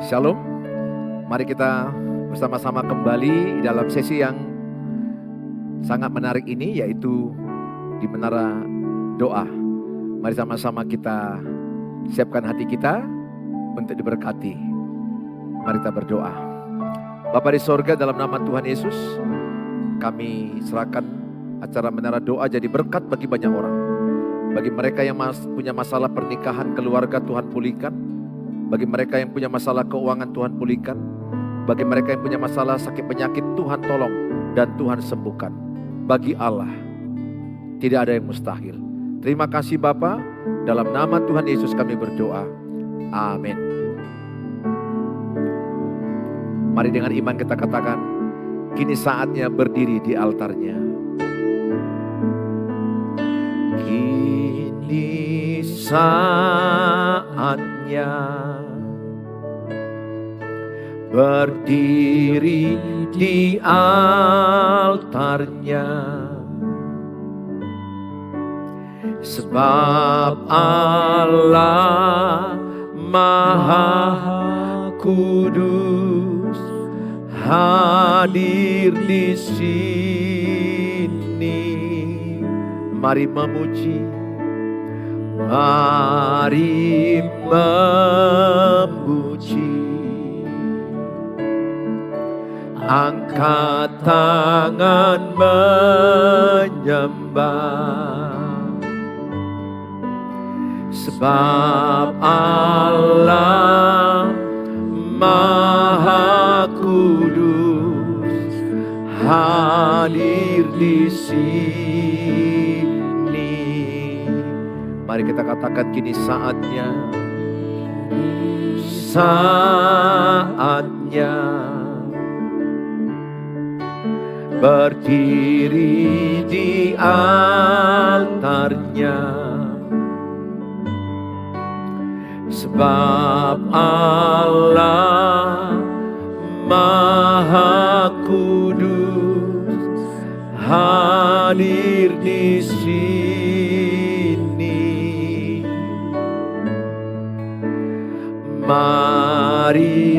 Shalom, mari kita bersama-sama kembali dalam sesi yang sangat menarik ini, yaitu di Menara Doa. Mari sama-sama kita siapkan hati kita untuk diberkati. Mari kita berdoa. Bapa di sorga, dalam nama Tuhan Yesus, kami serahkan acara Menara Doa jadi berkat bagi banyak orang. Bagi mereka yang punya masalah pernikahan, keluarga, Tuhan pulihkan. Bagi mereka yang punya masalah keuangan, Tuhan pulihkan. Bagi mereka yang punya masalah sakit penyakit, Tuhan tolong dan Tuhan sembuhkan. Bagi Allah tidak ada yang mustahil. Terima kasih Bapa, dalam nama Tuhan Yesus kami berdoa. Amin. Mari dengan iman kita katakan, kini saatnya berdiri di altarnya. Kini saatnya berdiri di altarnya, sebab Allah Maha Kudus hadir di sini. Mari memuji, mari memuji. Angkat tangan menyembah, sebab Allah Maha Kudus hadir di sini. Mari kita katakan, kini saatnya, saatnya berdiri di altarnya, sebab Allah Maha Kudus hadir di sini. Mari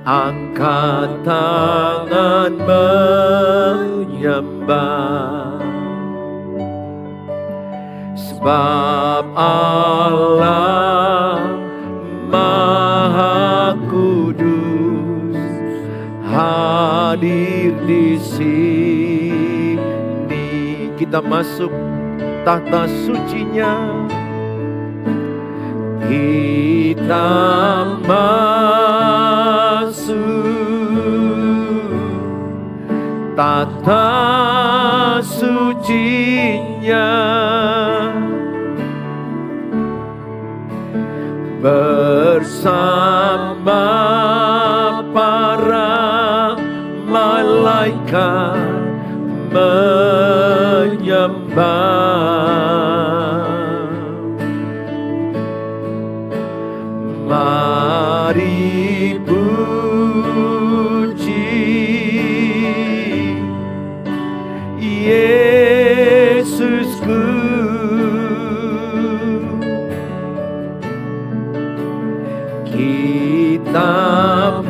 angkat tangan menyembah, sebab Allah Maha Kudus hadir di sini. Kita masuk tahta sucinya, kita masuk tata sucinya, bersama para malaikat menyembah. Mari puji Yesusku, kita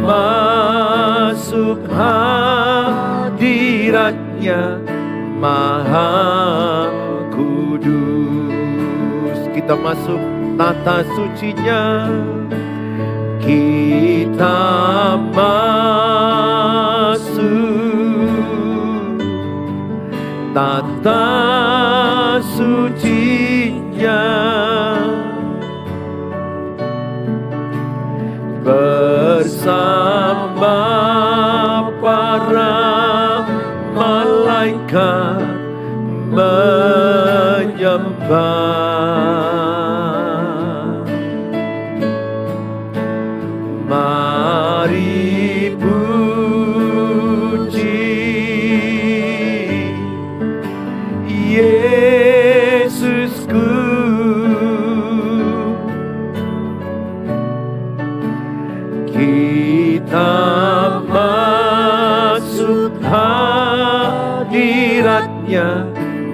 masuk hadiratnya Maha Kudus. Kita masuk tata sucinya, kita masuk tata sucinya, bersama para malaikat menyembah. Mari puji Yesusku, kita masuk hadiratnya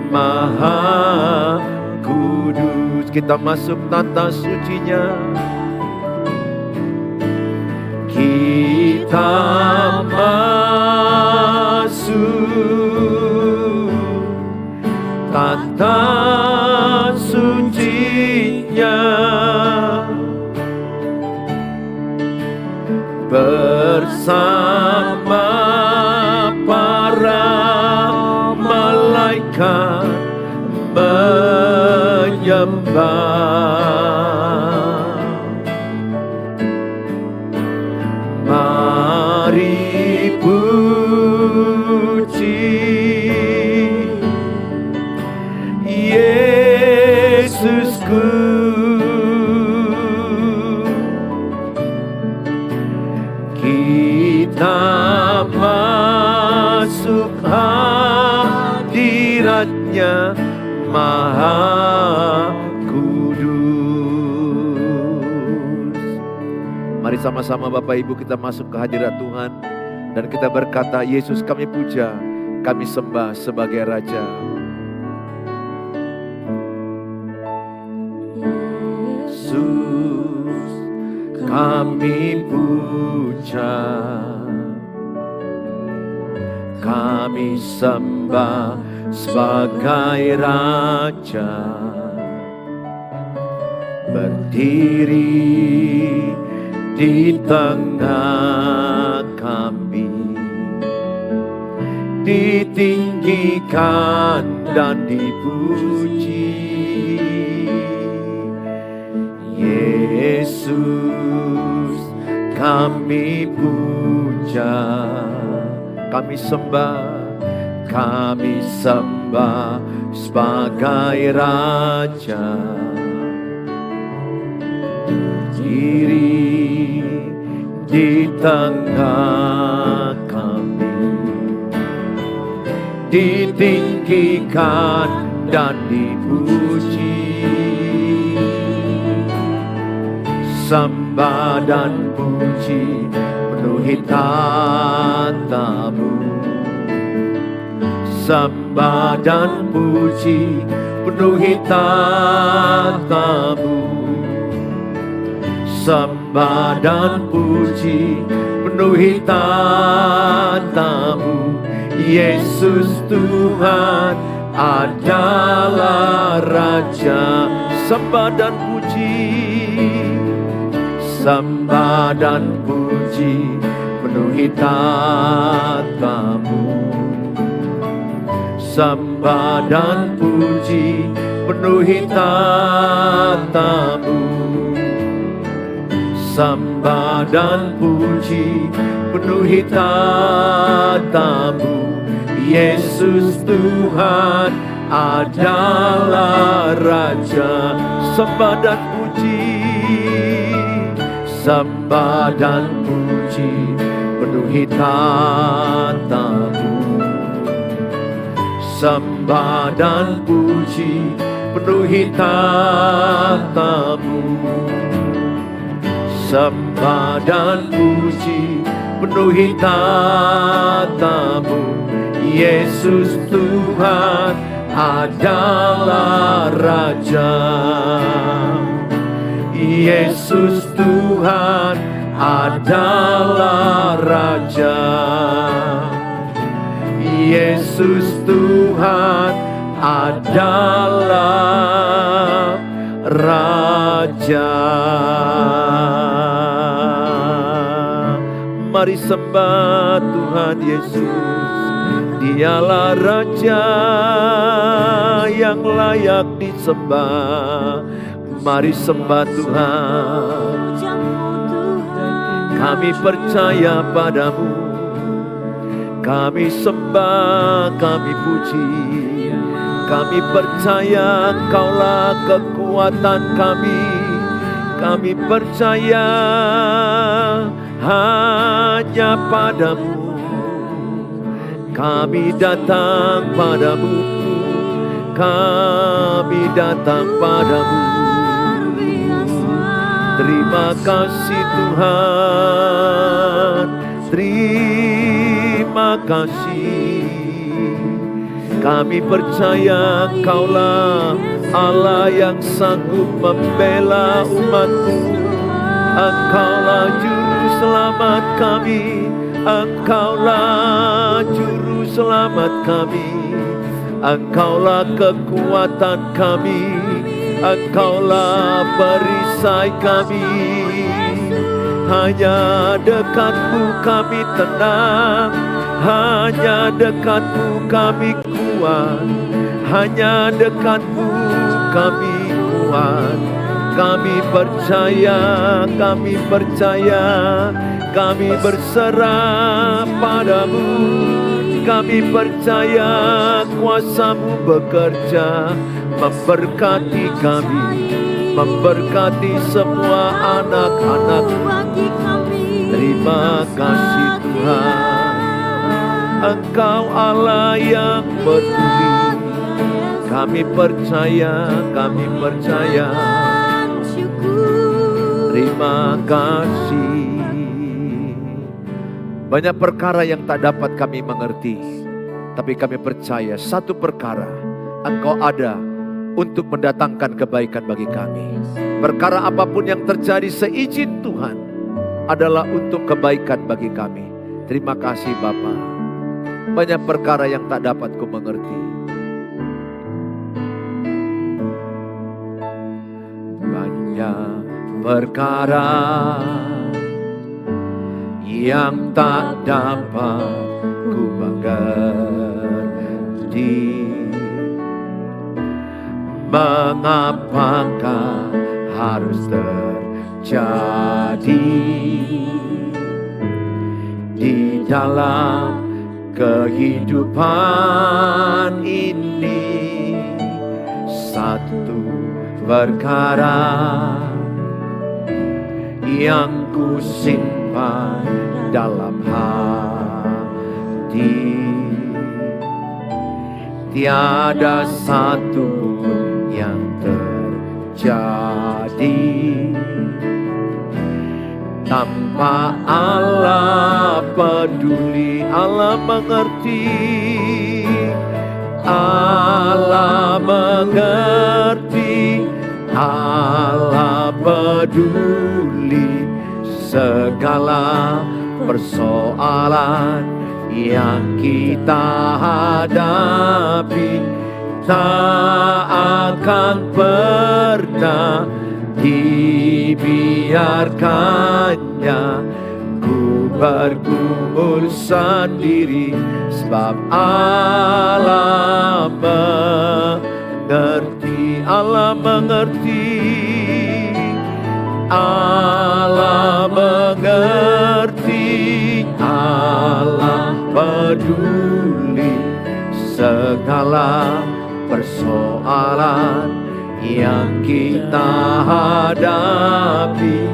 Maha Kudus. Yesus, kita masuk tata sucinya. Kita masuk tata sucinya, bersama para malaikat menyembah. Mari puji Yesusku, kita masuk hadiratnya Maha Kudus. Mari sama-sama Bapak Ibu kita masuk ke hadirat Tuhan dan kita berkata, Yesus kami puja, kami sembah sebagai Raja. Yesus kami puja, kami sembah sebagai Raja. Berdiri di tengah kami, ditinggikan dan dipuji. Yesus kami puja, kami sembah sebagai Raja. Berdiri di tengah kami, ditinggikan dan dipuji. Sembah dan puji penuhi tatamu. Sembah dan puji penuhi tatamu. Sembah dan puji penuhi tatamu. Yesus Tuhan adalah Raja. Sembah dan puji, sembah dan puji penuhi tatamu. Sembah dan puji penuhi tatamu. Sembah dan puji penuhi tatamu. Yesus Tuhan adalah Raja. Sembah dan puji, sembah dan puji penuhi tatamu. Sembah dan puji penuhi tatamu. Sembah dan puji penuhi tatamu. Yesus Tuhan adalah Raja. Yesus Tuhan adalah Raja. Yesus Tuhan adalah Raja. Mari sembah Tuhan Yesus. Dialah Raja yang layak disembah. Mari sembah Tuhan. Kami percaya padamu. Kami sembah, kami puji. Kami percaya Engkaulah kekuatan kami. Kami percaya hanya padamu. Kami datang padamu. Kami datang padamu. Terima kasih Tuhan. Terima kasih. Kami percaya Engkaulah Allah yang sanggup membela umat-Mu. Engkaulah juru selamat kami, Engkaulah juru selamat kami, Engkaulah kekuatan kami, Engkaulah perisai kami. Hanya dekat-Mu kami tenang, hanya dekat-Mu kami kuat, hanya dekat-Mu kami kuat. Kami percaya, kami percaya, kami berserah padamu. Kami percaya kuasa-Mu bekerja, memberkati kami, memberkati semua anak-anak. Terima kasih Tuhan, Engkau Allah yang peduli. Kami percaya, kami percaya. Terima kasih. Banyak perkara yang tak dapat kami mengerti, tapi kami percaya satu perkara, Engkau ada untuk mendatangkan kebaikan bagi kami. Perkara apapun yang terjadi seizin Tuhan adalah untuk kebaikan bagi kami. Terima kasih Bapa. Banyak perkara yang tak dapat ku mengerti. Banyak perkara yang tak dapat ku mengerti. Mengapakah harus terjadi di dalam kehidupan ini? Satu perkara yang ku simpan dalam hati, tiada satu pun yang terjadi tanpa Allah peduli. Allah mengerti, Allah mengerti, Allah peduli segala persoalan yang kita hadapi. Tak akan pernah dibiarkannya ku bergumul sendiri, sebab Allah mengerti, Allah mengerti, Allah mengerti, Allah peduli segala persoalan yang kita hadapi.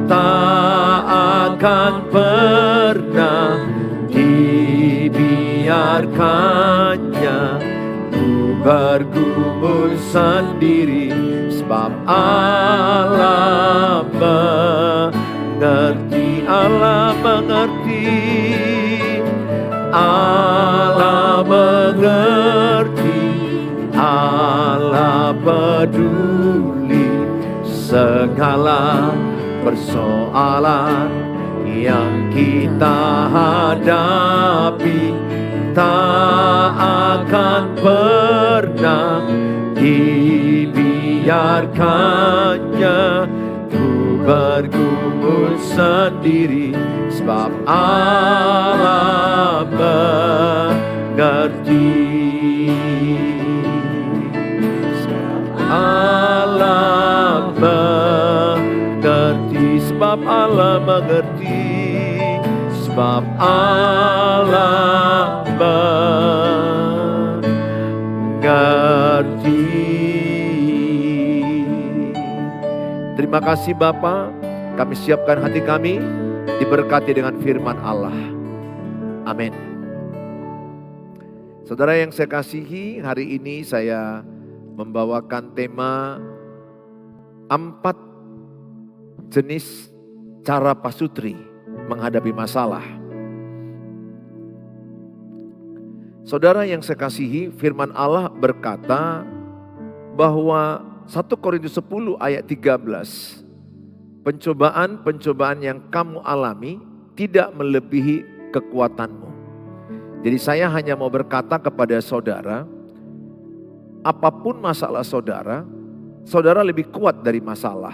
Tak akan pernah dibiarkannya ku bergumul sendiri, sebab Allah mengerti, Allah mengerti, Allah mengerti, Allah peduli segala persoalan yang kita hadapi. Tak akan pernah dibiarkannya ku bergumul sendiri, sebab Allah mengerti. Allah mengerti, sebab Allah mengerti, sebab Allah mengerti. Terima kasih Bapa, kami siapkan hati kami diberkati dengan firman Allah. Amin. Saudara yang saya kasihi, hari ini saya membawakan tema 4 jenis cara pasutri menghadapi masalah. Saudara yang saya kasihi, firman Allah berkata bahwa 1 Korintus 10 ayat 13, pencobaan-pencobaan yang kamu alami tidak melebihi kekuatanmu. Jadi saya hanya mau berkata kepada saudara, apapun masalah saudara, saudara lebih kuat dari masalah.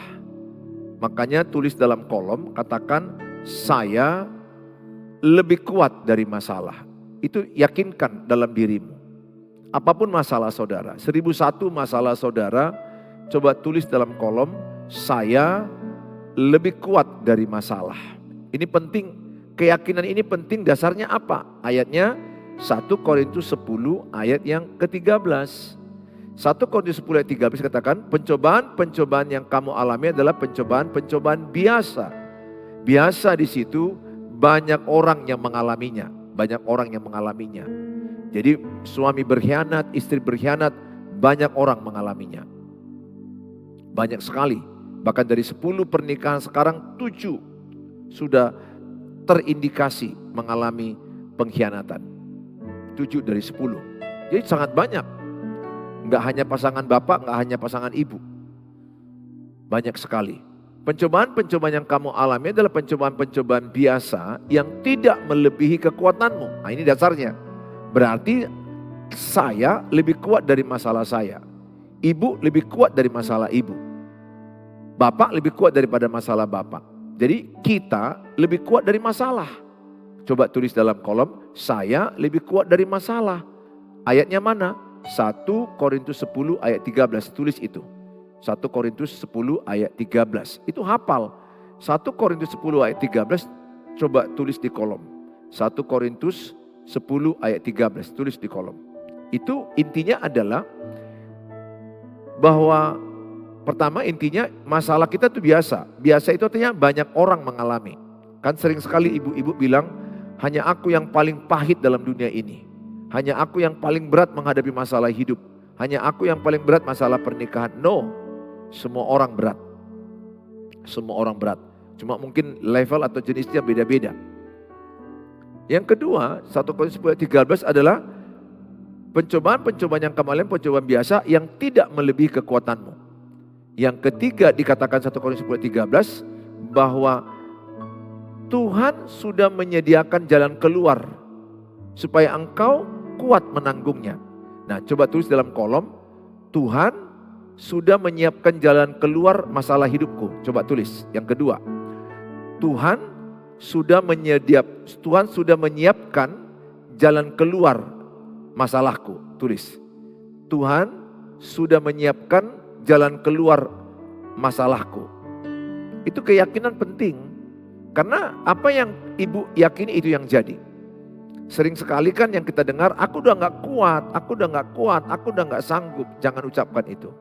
Makanya tulis dalam kolom, katakan saya lebih kuat dari masalah. Itu yakinkan dalam dirimu. Apapun masalah saudara, 1001 masalah saudara, coba tulis dalam kolom, saya lebih kuat dari masalah. Ini penting, keyakinan ini penting, dasarnya apa? Ayatnya 1 Korintus 10 ayat yang ke-13. 1 Korintus 10 ayat 13 katakan, pencobaan-pencobaan yang kamu alami adalah pencobaan-pencobaan biasa. Biasa di situ banyak orang yang mengalaminya, banyak orang yang mengalaminya. Jadi suami berkhianat, istri berkhianat, banyak orang mengalaminya. Banyak sekali. Bahkan dari 10 pernikahan sekarang 7 sudah terindikasi mengalami pengkhianatan. 7 dari 10. Jadi sangat banyak. Enggak hanya pasangan bapak, enggak hanya pasangan ibu. Banyak sekali. Pencobaan-pencobaan yang kamu alami adalah pencobaan-pencobaan biasa yang tidak melebihi kekuatanmu. Nah ini dasarnya. Berarti saya lebih kuat dari masalah saya. Ibu lebih kuat dari masalah ibu. Bapak lebih kuat daripada masalah bapak. Jadi kita lebih kuat dari masalah. Coba tulis dalam kolom, saya lebih kuat dari masalah. Ayatnya mana? 1 Korintus 10 ayat 13, tulis itu. 1 Korintus 10 ayat 13, itu hafal. 1 Korintus 10 ayat 13, coba tulis di kolom. 1 Korintus 10 ayat 13, tulis di kolom. Itu intinya adalah bahwa pertama intinya masalah kita itu biasa. Biasa itu artinya banyak orang mengalami. Kan sering sekali ibu-ibu bilang, hanya aku yang paling pahit dalam dunia ini. Hanya aku yang paling berat menghadapi masalah hidup. Hanya aku yang paling berat masalah pernikahan. No, semua orang berat. Semua orang berat. Cuma mungkin level atau jenisnya beda-beda. Yang kedua, 1 Korintus 10 ayat 13 adalah pencobaan-pencobaan yang kemarin, pencobaan biasa yang tidak melebihi kekuatanmu. Yang ketiga dikatakan 1 Korintus 10 ayat 13 bahwa Tuhan sudah menyediakan jalan keluar supaya engkau kuat menanggungnya. Nah, coba tulis dalam kolom, Tuhan sudah menyiapkan jalan keluar masalah hidupku. Coba tulis. Yang kedua, Tuhan sudah menyiapkan jalan keluar masalahku. Tulis. Tuhan sudah menyiapkan jalan keluar masalahku. Itu keyakinan penting. Karena apa yang ibu yakini itu yang jadi. Sering sekali kan yang kita dengar, aku udah gak kuat, aku udah gak kuat, aku udah gak sanggup. Jangan ucapkan itu.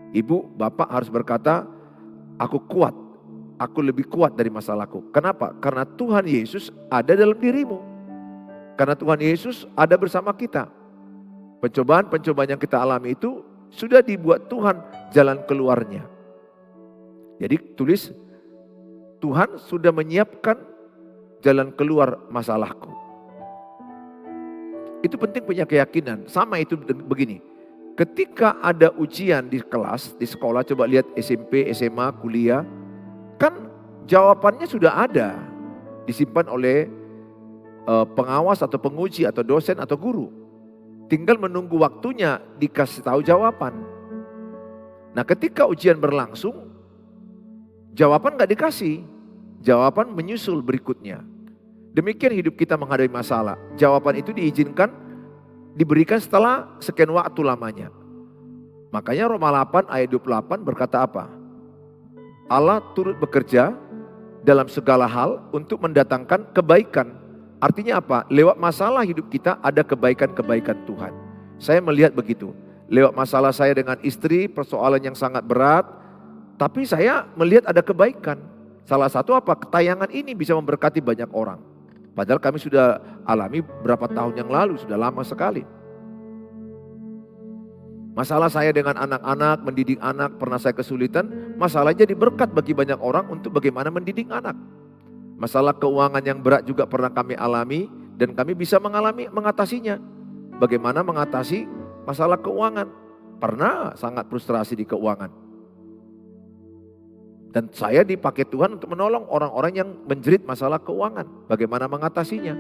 Ibu, bapak harus berkata, aku kuat. Aku lebih kuat dari masalahku. Kenapa? Karena Tuhan Yesus ada dalam dirimu. Karena Tuhan Yesus ada bersama kita. Pencobaan-pencobaan yang kita alami itu sudah dibuat Tuhan jalan keluarnya. Jadi tulis, Tuhan sudah menyiapkan jalan keluar masalahku. Itu penting punya keyakinan. Sama itu begini. Ketika ada ujian di kelas, di sekolah, coba lihat SMP, SMA, kuliah. Kan jawabannya sudah ada. Disimpan oleh pengawas atau penguji atau dosen atau guru. Tinggal menunggu waktunya dikasih tahu jawaban. Nah ketika ujian berlangsung, jawaban gak dikasih. Jawaban menyusul berikutnya. Demikian hidup kita menghadapi masalah. Jawaban itu diizinkan, diberikan setelah sekian waktu lamanya. Makanya Roma 8 ayat 28 berkata apa? Allah turut bekerja dalam segala hal untuk mendatangkan kebaikan. Artinya apa? Lewat masalah hidup kita ada kebaikan-kebaikan Tuhan. Saya melihat begitu. Lewat masalah saya dengan istri, persoalan yang sangat berat. Tapi saya melihat ada kebaikan. Salah satu apa? Tayangan ini bisa memberkati banyak orang. Padahal kami sudah alami berapa tahun yang lalu, sudah lama sekali. Masalah saya dengan anak-anak, mendidik anak, pernah saya kesulitan. Masalah jadi berkat bagi banyak orang untuk bagaimana mendidik anak. Masalah keuangan yang berat juga pernah kami alami dan kami bisa mengatasinya. Bagaimana mengatasi masalah keuangan. Pernah sangat frustrasi di keuangan. Dan saya dipakai Tuhan untuk menolong orang-orang yang menjerit masalah keuangan. Bagaimana mengatasinya.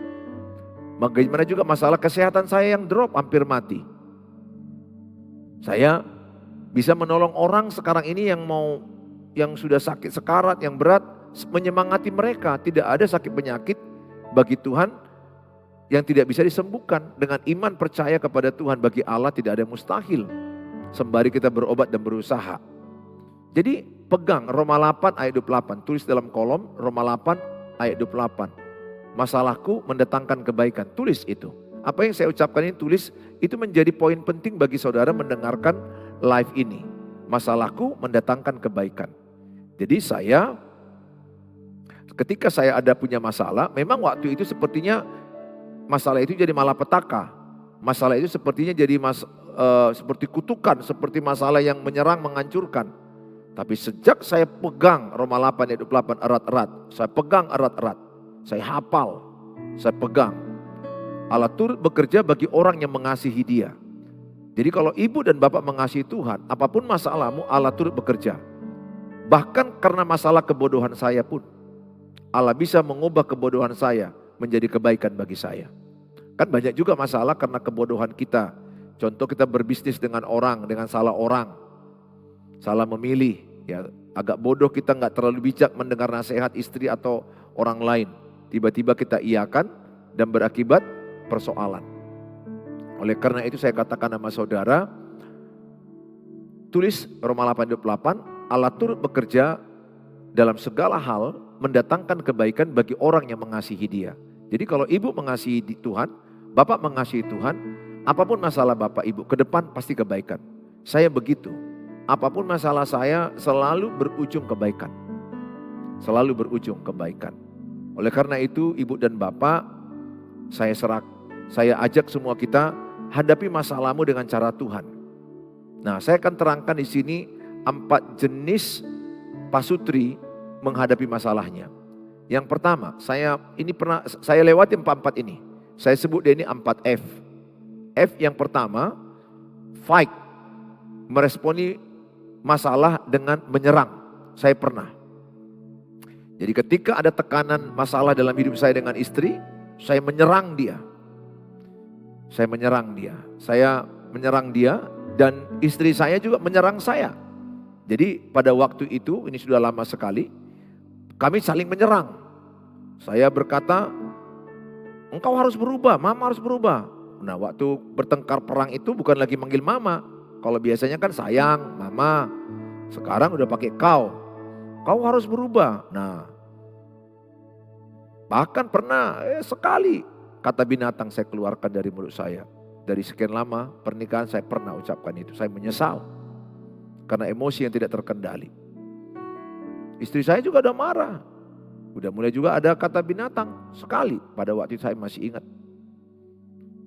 Bagaimana juga masalah kesehatan saya yang drop hampir mati. Saya bisa menolong orang sekarang ini yang sudah sakit sekarat, yang berat, menyemangati mereka. Tidak ada sakit penyakit bagi Tuhan yang tidak bisa disembuhkan. Dengan iman percaya kepada Tuhan, bagi Allah tidak ada yang mustahil. Sembari kita berobat dan berusaha. Jadi pegang Roma 8 ayat 28. Tulis dalam kolom Roma 8 ayat 28. Masalahku mendatangkan kebaikan. Tulis itu. Apa yang saya ucapkan ini tulis. Itu menjadi poin penting bagi saudara mendengarkan live ini. Masalahku mendatangkan kebaikan. Jadi ketika saya ada punya masalah, memang waktu itu sepertinya masalah itu jadi malapetaka. Masalah itu sepertinya jadi seperti kutukan, seperti masalah yang menyerang, menghancurkan. Tapi sejak saya pegang Roma 8 ayat 28 erat-erat, saya pegang erat-erat, saya hafal, saya pegang. Allah turut bekerja bagi orang yang mengasihi Dia. Jadi kalau ibu dan bapak mengasihi Tuhan, apapun masalahmu Allah turut bekerja. Bahkan karena masalah kebodohan saya pun, Allah bisa mengubah kebodohan saya menjadi kebaikan bagi saya. Kan banyak juga masalah karena kebodohan kita. Contoh kita berbisnis dengan orang, dengan salah orang. Salah memilih, ya agak bodoh kita nggak terlalu bijak mendengar nasihat istri atau orang lain. Tiba-tiba kita iakan dan berakibat persoalan. Oleh karena itu saya katakan sama saudara, tulis Roma 8:28, Allah turut bekerja dalam segala hal mendatangkan kebaikan bagi orang yang mengasihi Dia. Jadi kalau ibu mengasihi Tuhan, bapak mengasihi Tuhan, apapun masalah bapak ibu ke depan pasti kebaikan. Saya begitu. Apapun masalah saya selalu berujung kebaikan. Selalu berujung kebaikan. Oleh karena itu ibu dan bapak, saya ajak semua kita hadapi masalahmu dengan cara Tuhan. Nah, saya akan terangkan di sini 4 jenis pasutri menghadapi masalahnya. Yang pertama, saya lewati 4 ini. Saya sebut dia ini 4F. F yang pertama, fight, meresponi masalah dengan menyerang. Saya pernah. Jadi ketika ada tekanan masalah dalam hidup saya dengan istri, saya menyerang dia. Saya menyerang dia dan istri saya juga menyerang saya. Jadi pada waktu itu, ini sudah lama sekali, kami saling menyerang. Saya berkata, engkau harus berubah, mama harus berubah. Nah waktu bertengkar perang itu bukan lagi manggil mama. Kalau biasanya kan sayang, mama. Sekarang udah pakai kau. Kau harus berubah. Nah, bahkan pernah sekali kata binatang saya keluarkan dari mulut saya. Dari sekian lama pernikahan saya pernah ucapkan itu. Saya menyesal. Karena emosi yang tidak terkendali. Istri saya juga udah marah. Udah mulai juga ada kata binatang sekali. Pada waktu itu saya masih ingat.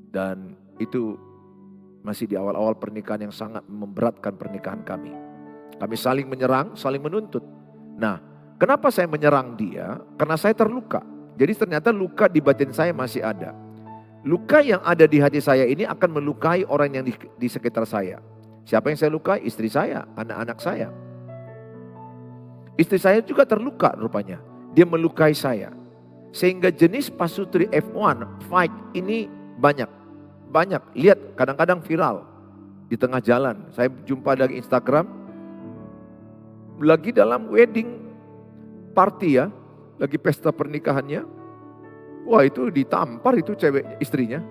Dan itu masih di awal-awal pernikahan yang sangat memberatkan pernikahan kami. Kami saling menyerang, saling menuntut. Nah, kenapa saya menyerang dia? Karena saya terluka. Jadi ternyata luka di batin saya masih ada. Luka yang ada di hati saya ini akan melukai orang yang di sekitar saya. Siapa yang saya lukai? Istri saya, anak-anak saya. Istri saya juga terluka rupanya. Dia melukai saya. Sehingga jenis pasutri F1, fight ini banyak. Lihat kadang-kadang viral. Di tengah jalan, saya jumpa dari Instagram. Lagi dalam wedding party ya. Lagi pesta pernikahannya. Wah itu ditampar itu cewek istrinya.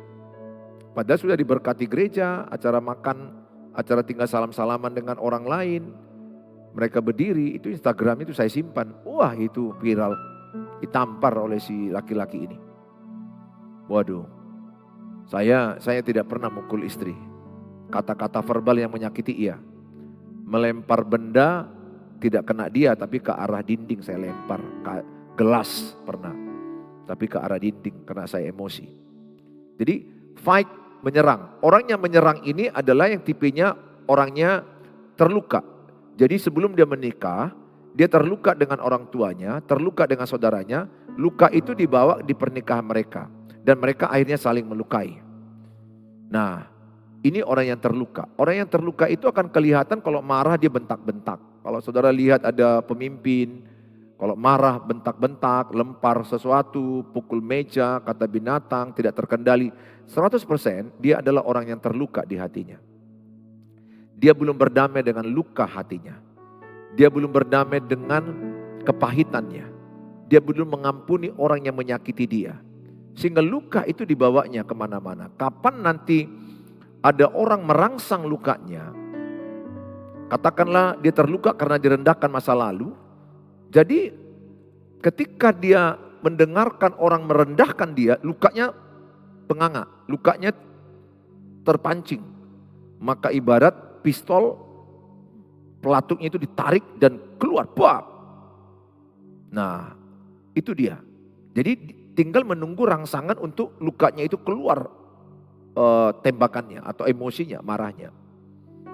Padahal sudah diberkati gereja, acara makan, acara tinggal salam-salaman dengan orang lain. Mereka berdiri, itu Instagram itu saya simpan. Wah itu viral, ditampar oleh si laki-laki ini. Waduh, saya tidak pernah mukul istri. Kata-kata verbal yang menyakiti iya. Melempar benda tidak kena dia tapi ke arah dinding saya lempar. Gelas pernah, tapi ke arah dinding karena saya emosi. Jadi fight, menyerang. Orang yang menyerang ini adalah yang tipenya orangnya terluka. Jadi sebelum dia menikah, dia terluka dengan orang tuanya, terluka dengan saudaranya. Luka itu dibawa di pernikahan mereka. Dan mereka akhirnya saling melukai. Nah, Ini orang yang terluka. Orang yang terluka itu akan kelihatan kalau marah dia bentak-bentak. Kalau saudara lihat ada pemimpin, kalau marah bentak-bentak, lempar sesuatu, pukul meja, kata binatang, tidak terkendali. 100% dia adalah orang yang terluka di hatinya. Dia belum berdamai dengan luka hatinya. Dia belum berdamai dengan kepahitannya. Dia belum mengampuni orang yang menyakiti dia. Sehingga luka itu dibawanya kemana-mana. Kapan nanti ada orang merangsang lukanya, katakanlah dia terluka karena direndahkan masa lalu. Jadi ketika dia mendengarkan orang merendahkan dia, lukanya penganga, lukanya terpancing. Maka ibarat pistol, pelatuknya itu ditarik dan keluar. Bam. Nah, itu dia. Jadi tinggal menunggu rangsangan untuk lukanya itu keluar tembakannya atau emosinya, marahnya.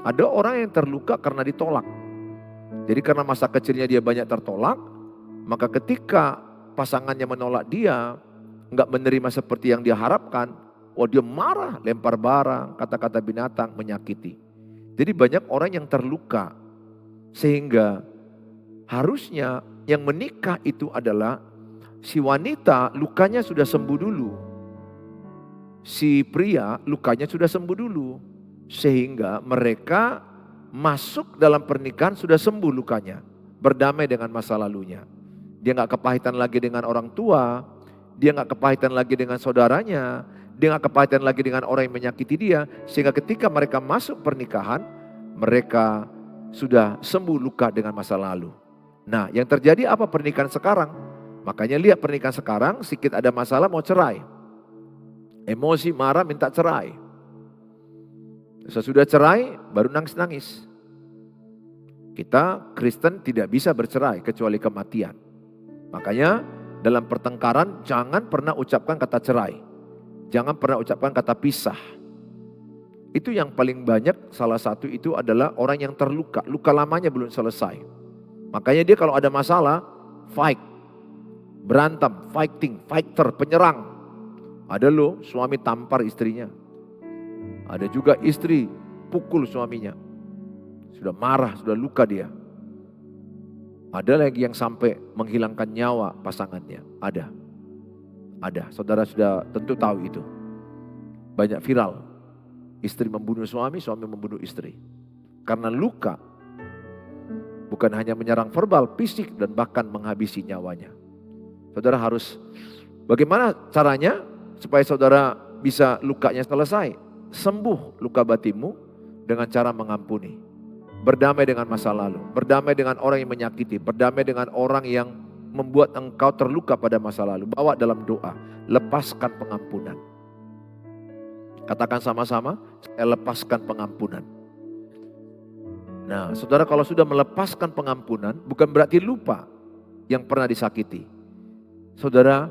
Ada orang yang terluka karena ditolak. Jadi karena masa kecilnya dia banyak tertolak, maka ketika pasangannya menolak dia, nggak menerima seperti yang dia harapkan, dia marah, lempar barang, kata-kata binatang, menyakiti. Jadi banyak orang yang terluka, sehingga harusnya yang menikah itu adalah si wanita lukanya sudah sembuh dulu. Si pria lukanya sudah sembuh dulu. Sehingga mereka masuk dalam pernikahan sudah sembuh lukanya. Berdamai dengan masa lalunya. Dia gak kepahitan lagi dengan orang tua. Dia gak kepahitan lagi dengan saudaranya. Dia gak kepahitan lagi dengan orang yang menyakiti dia. Sehingga ketika mereka masuk pernikahan, mereka sudah sembuh luka dengan masa lalu. Nah, yang terjadi apa pernikahan sekarang? Makanya lihat pernikahan sekarang, sedikit ada masalah mau cerai. Emosi, marah, minta cerai. Sesudah cerai, baru nangis-nangis. Kita Kristen tidak bisa bercerai kecuali kematian. Makanya dalam pertengkaran jangan pernah ucapkan kata cerai. Jangan pernah ucapkan kata pisah. Itu yang paling banyak, salah satu itu adalah orang yang terluka. Luka lamanya belum selesai. Makanya dia kalau ada masalah, fight. Berantem, fighting, fighter, penyerang. Ada loh suami tampar istrinya. Ada juga istri pukul suaminya. Sudah marah, sudah luka dia. Ada lagi yang sampai menghilangkan nyawa pasangannya. Ada. Saudara sudah tentu tahu itu. Banyak viral. Istri membunuh suami, suami membunuh istri. Karena luka. Bukan hanya menyerang verbal, fisik, dan bahkan menghabisi nyawanya. Saudara harus, bagaimana caranya supaya saudara bisa lukanya selesai? Sembuh luka batinmu dengan cara mengampuni. Berdamai dengan masa lalu. Berdamai dengan orang yang menyakiti. Berdamai dengan orang yang membuat engkau terluka pada masa lalu. Bawa dalam doa. Lepaskan pengampunan. Katakan sama-sama, saya lepaskan pengampunan. Nah, saudara kalau sudah melepaskan pengampunan, bukan berarti lupa yang pernah disakiti. Saudara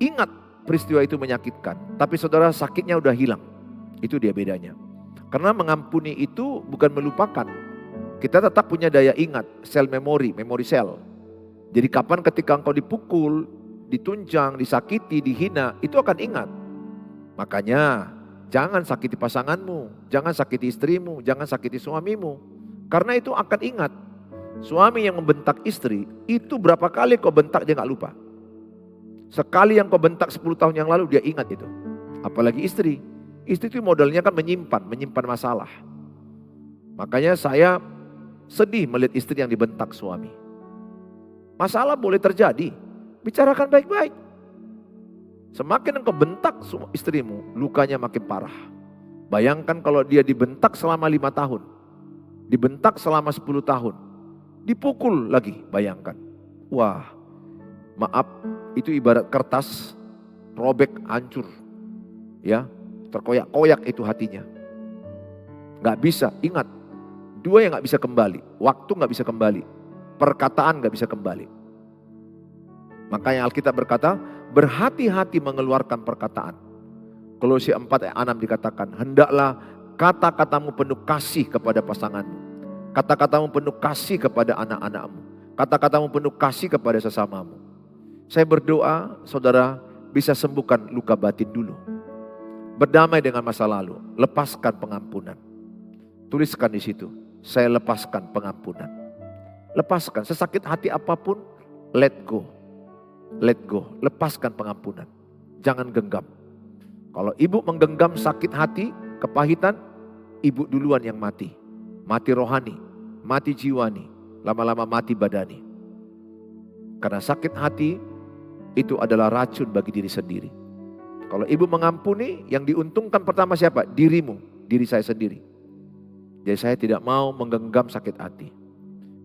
ingat peristiwa itu menyakitkan, tapi saudara sakitnya udah hilang. Itu dia bedanya. Karena mengampuni itu bukan melupakan. Kita tetap punya daya ingat, sel memori sel. Jadi kapan ketika engkau dipukul, ditunjang, disakiti, dihina, itu akan ingat. Makanya jangan sakiti pasanganmu, jangan sakiti istrimu, jangan sakiti suamimu. Karena itu akan ingat. Suami yang membentak istri, itu berapa kali kau bentak dia gak lupa. Sekali yang kau bentak 10 tahun yang lalu dia ingat itu. Apalagi istri. Istri itu modalnya kan menyimpan masalah. Makanya saya sedih melihat istri yang dibentak suami. Masalah boleh terjadi, bicarakan baik-baik. Semakin engkau bentak istrimu, lukanya makin parah. Bayangkan kalau dia dibentak selama 5 tahun. Dibentak selama 10 tahun. Dipukul lagi, bayangkan. Wah, maaf, itu ibarat kertas robek, hancur. Ya, terkoyak-koyak itu hatinya. Gak bisa, ingat. 2 yang gak bisa kembali. Waktu gak bisa kembali. Perkataan gak bisa kembali. Makanya Alkitab berkata, berhati-hati mengeluarkan perkataan. Kolose 4 ayat 6 dikatakan, hendaklah kata-katamu penuh kasih kepada pasanganmu. Kata-katamu penuh kasih kepada anak-anakmu. Kata-katamu penuh kasih kepada sesamamu. Saya berdoa saudara bisa sembuhkan luka batin dulu. Berdamai dengan masa lalu, lepaskan pengampunan. Tuliskan di situ, saya lepaskan pengampunan. Lepaskan, sesakit hati apapun, let go. Let go, lepaskan pengampunan. Jangan genggam. Kalau ibu menggenggam sakit hati, kepahitan, ibu duluan yang mati. Mati rohani, mati jiwani, lama-lama mati badani. Karena sakit hati itu adalah racun bagi diri sendiri. Kalau ibu mengampuni, yang diuntungkan pertama siapa? Dirimu, diri saya sendiri. Jadi saya tidak mau menggenggam sakit hati.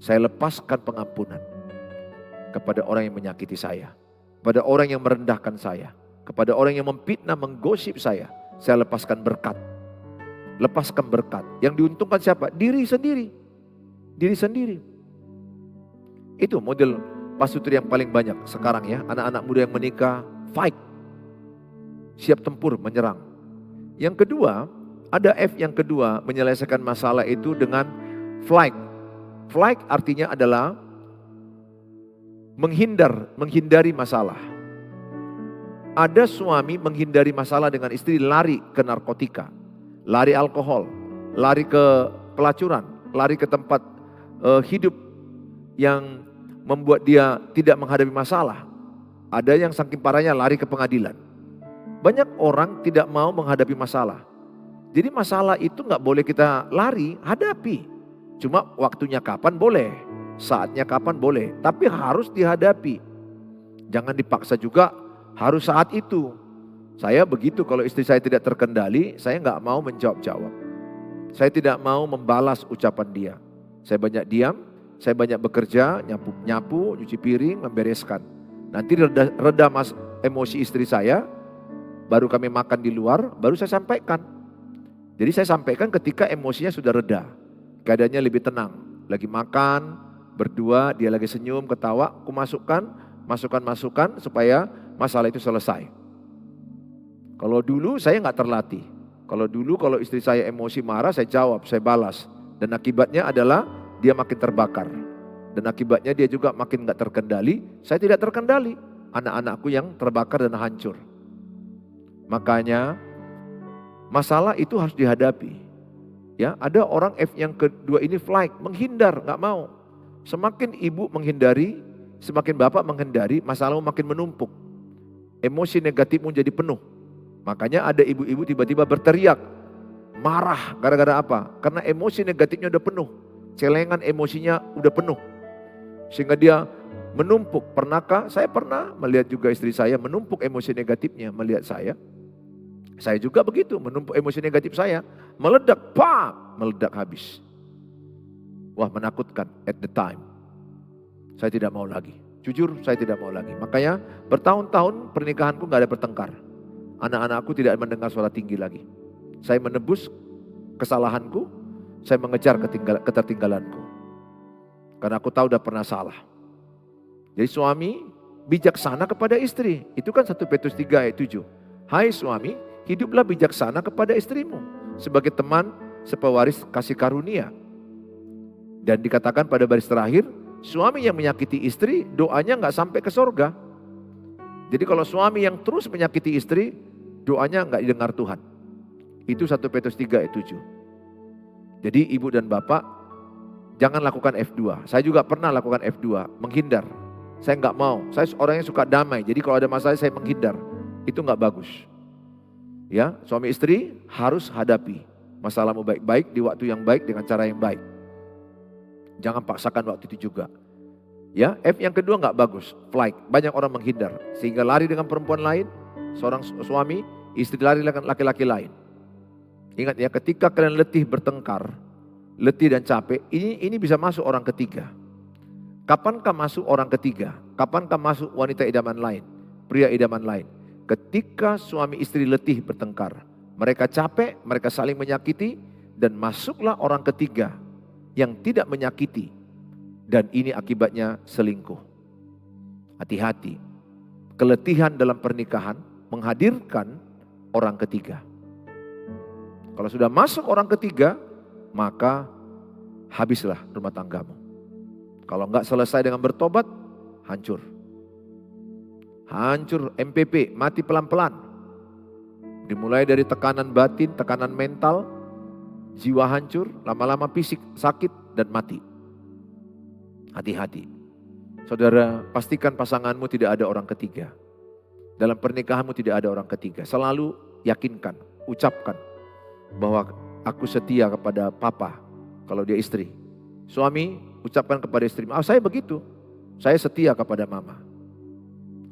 Saya lepaskan pengampunan kepada orang yang menyakiti saya, kepada orang yang merendahkan saya, kepada orang yang memfitnah, menggosip saya. Saya lepaskan berkat. Lepaskan berkat. Yang diuntungkan siapa? Diri sendiri. Diri sendiri. Itu model pasutri yang paling banyak sekarang ya. Anak-anak muda yang menikah, fight. Siap tempur, menyerang. Yang kedua, ada F yang kedua, menyelesaikan masalah itu dengan flight. Flight artinya adalah menghindari masalah. Ada suami menghindari masalah dengan istri, lari ke narkotika, lari alkohol, lari ke pelacuran, lari ke tempat hidup yang membuat dia tidak menghadapi masalah. Ada yang saking parahnya lari ke pengadilan. Banyak orang tidak mau menghadapi masalah. Jadi masalah itu nggak boleh kita lari, hadapi. Cuma waktunya kapan boleh, saatnya kapan boleh, tapi harus dihadapi. Jangan dipaksa juga harus saat itu. Saya begitu, kalau istri saya tidak terkendali, saya nggak mau menjawab-jawab. Saya tidak mau membalas ucapan dia. Saya banyak diam, saya banyak bekerja, nyapu, nyuci piring, membereskan. Nanti reda emosi istri saya, baru kami makan di luar, baru saya sampaikan. Jadi saya sampaikan ketika emosinya sudah reda, keadaannya lebih tenang. Lagi makan, berdua, dia lagi senyum, ketawa, aku masukkan masukan supaya masalah itu selesai. Kalau dulu saya nggak terlatih. Kalau istri saya emosi marah, saya jawab, saya balas. Dan akibatnya adalah dia makin terbakar. Dan akibatnya dia juga makin nggak terkendali, saya tidak terkendali. Anak-anakku yang terbakar dan hancur. Makanya masalah itu harus dihadapi. Ya, ada orang F yang kedua ini flight, menghindar, nggak mau. Semakin ibu menghindari, semakin bapak menghindari, masalahmu makin menumpuk. Emosi negatifmu jadi penuh. Makanya ada ibu-ibu tiba-tiba berteriak, marah gara-gara apa? Karena emosi negatifnya udah penuh. Celengan emosinya udah penuh. Sehingga dia menumpuk. Pernahkah? Saya pernah melihat juga istri saya menumpuk emosi negatifnya melihat saya. Saya juga begitu, menumpuk emosi negatif saya. Meledak, meledak habis. Wah, menakutkan at the time. Saya tidak mau lagi. Jujur, saya tidak mau lagi. Makanya bertahun-tahun pernikahanku gak ada bertengkar. Anak-anakku tidak mendengar suara tinggi lagi. Saya menebus kesalahanku, saya mengejar ketertinggalanku. Karena aku tahu udah pernah salah. Jadi suami bijaksana kepada istri. Itu kan 1 Petrus 3 ayat 7. Hai suami, hiduplah bijaksana kepada istrimu. Sebagai teman sepewaris kasih karunia. Dan dikatakan pada baris terakhir, suami yang menyakiti istri doanya gak sampai ke surga. Jadi kalau suami yang terus menyakiti istri, doanya gak didengar Tuhan. Itu 1 Petrus 3 ayat 7. Jadi ibu dan bapak jangan lakukan F2. Saya juga pernah lakukan F2, menghindar. Saya gak mau, saya orang yang suka damai. Jadi kalau ada masalah saya menghindar. Itu gak bagus. Ya, suami istri harus hadapi masalahmu baik-baik di waktu yang baik dengan cara yang baik. Jangan paksakan waktu itu juga. Ya, F yang kedua gak bagus, flight. Banyak orang menghindar sehingga lari dengan perempuan lain. Seorang suami, istri lari dengan laki-laki lain. Ingat ya, ketika kalian letih bertengkar, letih dan capek, ini bisa masuk orang ketiga. Kapankah masuk orang ketiga? Kapankah masuk wanita idaman lain, pria idaman lain? Ketika suami istri letih bertengkar, mereka capek, mereka saling menyakiti, dan masuklah orang ketiga yang tidak menyakiti. Dan ini akibatnya selingkuh. Hati-hati, keletihan dalam pernikahan menghadirkan orang ketiga. Kalau sudah masuk orang ketiga, maka habislah rumah tanggamu. Kalau enggak selesai dengan bertobat, hancur. Hancur, MPP, mati pelan-pelan. Dimulai dari tekanan batin, tekanan mental, jiwa hancur, lama-lama fisik sakit dan mati. Hati-hati. Saudara, pastikan pasanganmu tidak ada orang ketiga. Dalam pernikahanmu tidak ada orang ketiga. Selalu yakinkan, ucapkan bahwa aku setia kepada papa kalau dia istri. Suami, ucapkan kepada istri, saya begitu. Saya setia kepada mama.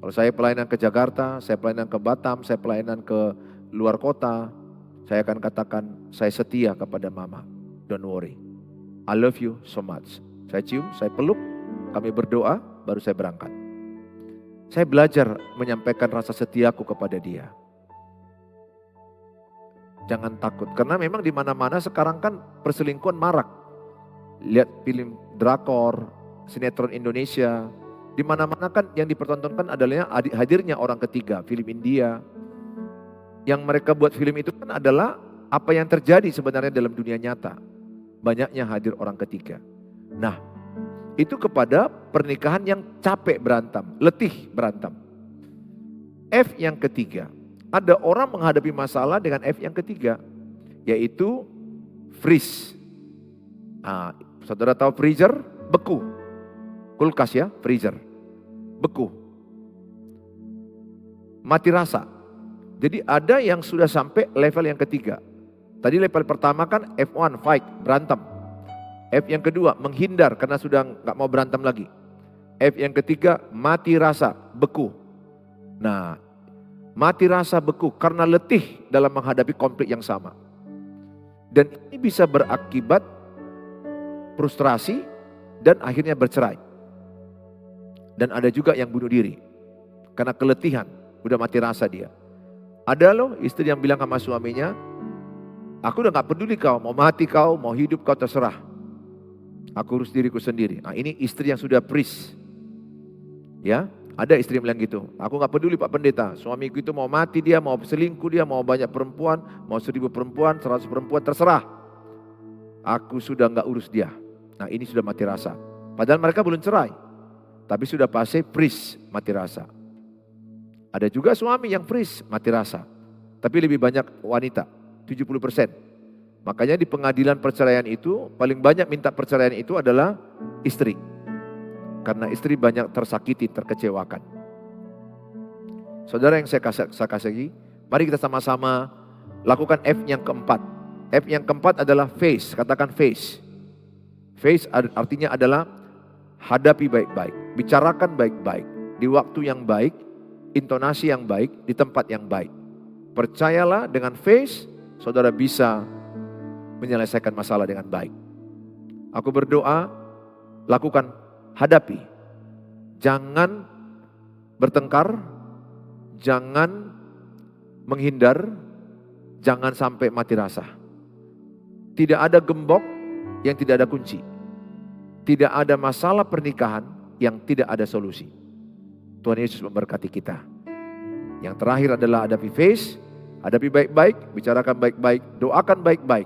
Kalau saya pelayanan ke Jakarta, saya pelayanan ke Batam, saya pelayanan ke luar kota, saya akan katakan, saya setia kepada mama. Don't worry. I love you so much. Saya cium, saya peluk, kami berdoa, baru saya berangkat. Saya belajar menyampaikan rasa setiaku kepada dia. Jangan takut, karena memang di mana-mana sekarang kan perselingkuhan marak. Lihat film drakor, sinetron Indonesia, di mana-mana kan yang dipertontonkan adalah hadirnya orang ketiga, film India. Yang mereka buat film itu kan adalah apa yang terjadi sebenarnya dalam dunia nyata. Banyaknya hadir orang ketiga. Nah, itu kepada pernikahan yang capek berantem, letih berantem. F yang ketiga, ada orang menghadapi masalah dengan F yang ketiga, yaitu freeze. Nah, saudara tahu freezer? Beku. Kulkas ya, freezer. Beku. Mati rasa. Jadi ada yang sudah sampai level yang ketiga. Tadi level pertama kan F1, fight, berantem. F yang kedua, menghindar karena sudah nggak mau berantem lagi. F yang ketiga, mati rasa, beku. Nah, mati rasa beku karena letih dalam menghadapi konflik yang sama. Dan ini bisa berakibat frustrasi dan akhirnya bercerai. Dan ada juga yang bunuh diri karena keletihan, udah mati rasa dia. Ada loh istri yang bilang sama suaminya, aku udah gak peduli kau, mau mati kau, mau hidup kau terserah. Aku urus diriku sendiri. Nah ini istri yang sudah freeze. Ya, ada istri yang bilang gitu. Aku gak peduli Pak Pendeta, suamiku itu mau mati dia, mau selingkuh dia, mau banyak perempuan, mau 1000 perempuan, 100 perempuan, terserah. Aku sudah gak urus dia. Nah ini sudah mati rasa. Padahal mereka belum cerai. Tapi sudah fase freeze, mati rasa. Ada juga suami yang freeze, mati rasa. Tapi lebih banyak wanita, 70%. Makanya di pengadilan perceraian itu, paling banyak minta perceraian itu adalah istri. Karena istri banyak tersakiti, terkecewakan. Saudara yang saya kasih, mari kita sama-sama lakukan F yang keempat. F yang keempat adalah face, katakan face. Face artinya adalah hadapi baik-baik, bicarakan baik-baik, di waktu yang baik, intonasi yang baik, di tempat yang baik. Percayalah dengan face, saudara bisa menyelesaikan masalah dengan baik. Aku berdoa, lakukan, hadapi. Jangan bertengkar, jangan menghindar, jangan sampai mati rasa. Tidak ada gembok yang tidak ada kunci. Tidak ada masalah pernikahan yang tidak ada solusi. Tuhan Yesus memberkati kita. Yang terakhir adalah hadapi face, hadapi baik-baik, bicarakan baik-baik, doakan baik-baik,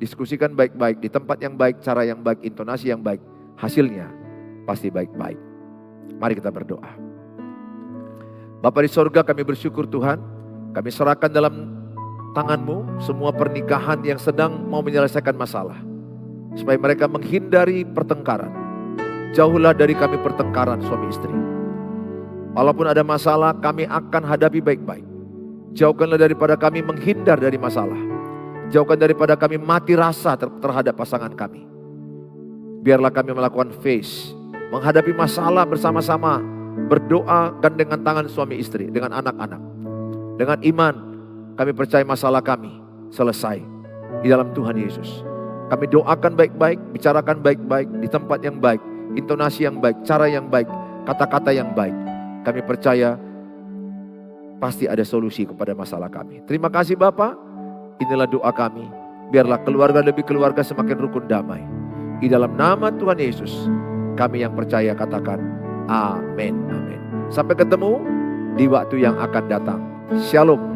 diskusikan baik-baik, di tempat yang baik, cara yang baik, intonasi yang baik. Hasilnya pasti baik-baik. Mari kita berdoa. Bapa di sorga, kami bersyukur Tuhan. Kami serahkan dalam tangan-Mu semua pernikahan yang sedang mau menyelesaikan masalah. Supaya mereka menghindari pertengkaran. Jauhlah dari kami pertengkaran suami istri. Walaupun ada masalah, kami akan hadapi baik-baik. Jauhkanlah daripada kami menghindar dari masalah. Jauhkan daripada kami mati rasa terhadap pasangan kami. Biarlah kami melakukan face, menghadapi masalah bersama-sama, berdoa gandengan tangan suami istri dengan anak-anak. Dengan iman, kami percaya masalah kami selesai di dalam Tuhan Yesus. Kami doakan baik-baik, bicarakan baik-baik, di tempat yang baik, intonasi yang baik, cara yang baik, kata-kata yang baik. Kami percaya pasti ada solusi kepada masalah kami. Terima kasih Bapak. Inilah doa kami. Biarlah keluarga demi keluarga semakin rukun damai. Di dalam nama Tuhan Yesus, kami yang percaya katakan amin. Amin. Sampai ketemu di waktu yang akan datang. Shalom.